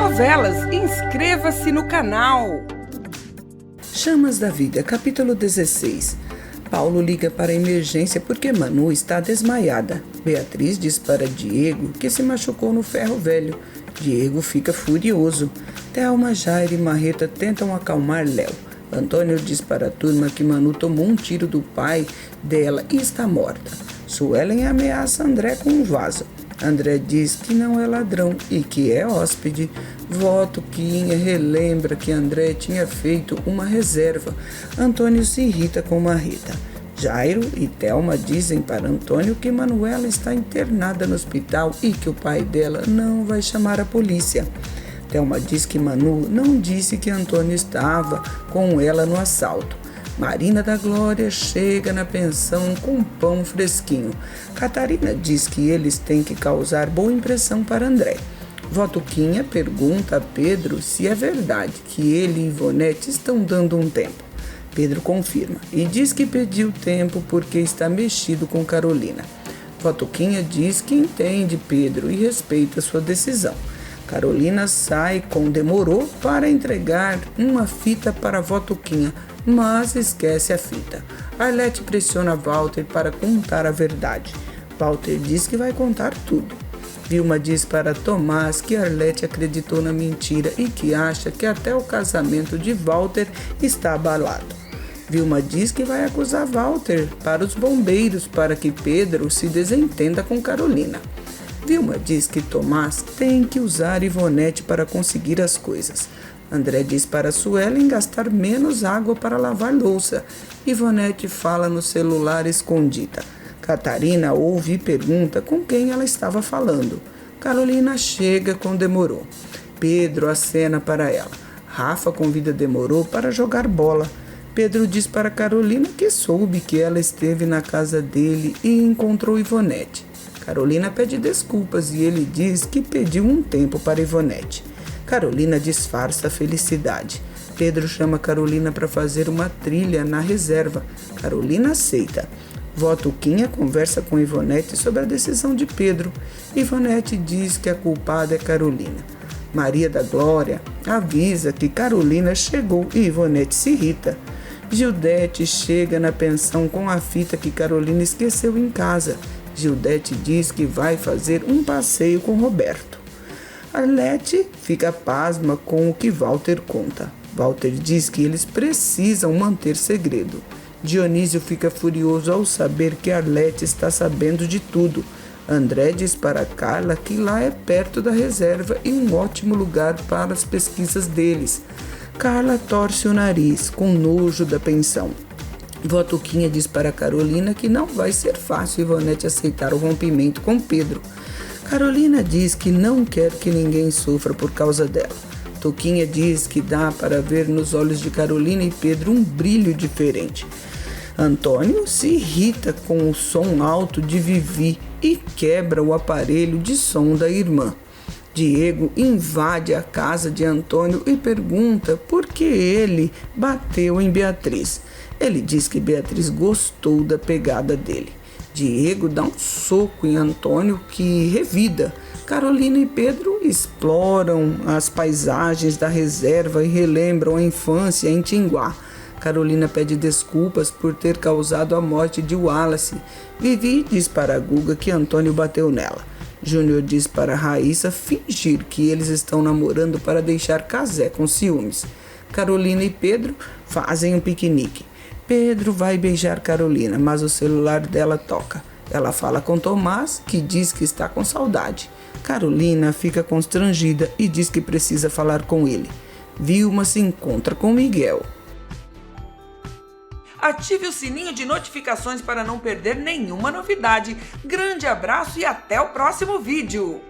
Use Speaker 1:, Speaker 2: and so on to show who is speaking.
Speaker 1: novelas. Inscreva-se no canal.
Speaker 2: Chamas da Vida, capítulo 16. Paulo liga para a emergência porque Manu está desmaiada. Beatriz diz para Diego que se machucou no ferro velho. Diego fica furioso. Thelma, Jair e Marreta tentam acalmar Léo. Antônio diz para a turma que Manu tomou um tiro do pai dela e está morta. Suelen ameaça André com um vaso. André diz que não é ladrão e que é hóspede. Votuquinha relembra que André tinha feito uma reserva. Antônio se irrita com Marreta. Jairo e Thelma dizem para Antônio que Manuela está internada no hospital e que o pai dela não vai chamar a polícia. Thelma diz que Manu não disse que Antônio estava com ela no assalto. Marina da Glória chega na pensão com pão fresquinho. Catarina diz que eles têm que causar boa impressão para André. Votuquinha pergunta a Pedro se é verdade que ele e Ivonete estão dando um tempo. Pedro confirma e diz que pediu tempo porque está mexido com Carolina. Votuquinha diz que entende Pedro e respeita sua decisão. Carolina sai com Demorou para entregar uma fita para Votuquinha, mas esquece a fita. Arlete pressiona Walter para contar a verdade. Walter diz que vai contar tudo. Vilma diz para Tomás que Arlete acreditou na mentira e que acha que até o casamento de Walter está abalado. Vilma diz que vai acusar Walter para os bombeiros para que Pedro se desentenda com Carolina. Vilma diz que Tomás tem que usar Ivonete para conseguir as coisas. André diz para Suelen gastar menos água para lavar louça. Ivonete fala no celular escondida. Catarina ouve e pergunta com quem ela estava falando. Carolina chega com Demorou. Pedro acena para ela. Rafa convida Demorou para jogar bola. Pedro diz para Carolina que soube que ela esteve na casa dele e encontrou Ivonete. Carolina pede desculpas e ele diz que pediu um tempo para Ivonete. Carolina disfarça a felicidade. Pedro chama Carolina para fazer uma trilha na reserva. Carolina aceita. Votuquinha conversa com Ivonete sobre a decisão de Pedro. Ivonete diz que a culpada é Carolina. Maria da Glória avisa que Carolina chegou e Ivonete se irrita. Gildete chega na pensão com a fita que Carolina esqueceu em casa. Gildete diz que vai fazer um passeio com Roberto. Arlete fica pasma com o que Walter conta. Walter diz que eles precisam manter segredo. Dionísio fica furioso ao saber que Arlete está sabendo de tudo. André diz para Carla que lá é perto da reserva e um ótimo lugar para as pesquisas deles. Carla torce o nariz, com nojo da pensão. Votuquinha diz para Carolina que não vai ser fácil Ivonete aceitar o rompimento com Pedro. Carolina diz que não quer que ninguém sofra por causa dela. Tuquinha diz que dá para ver nos olhos de Carolina e Pedro um brilho diferente. Antônio se irrita com o som alto de Vivi e quebra o aparelho de som da irmã. Diego invade a casa de Antônio e pergunta por que ele bateu em Beatriz. Ele diz que Beatriz gostou da pegada dele. Diego dá um soco em Antônio que revida. Carolina e Pedro exploram as paisagens da reserva e relembram a infância em Tinguá. Carolina pede desculpas por ter causado a morte de Wallace. Vivi diz para Guga que Antônio bateu nela. Júnior diz para Raíssa fingir que eles estão namorando para deixar Casé com ciúmes. Carolina e Pedro fazem um piquenique. Pedro vai beijar Carolina, mas o celular dela toca. Ela fala com Tomás, que diz que está com saudade. Carolina fica constrangida e diz que precisa falar com ele. Vilma se encontra com Miguel.
Speaker 1: Ative o sininho de notificações para não perder nenhuma novidade. Grande abraço e até o próximo vídeo!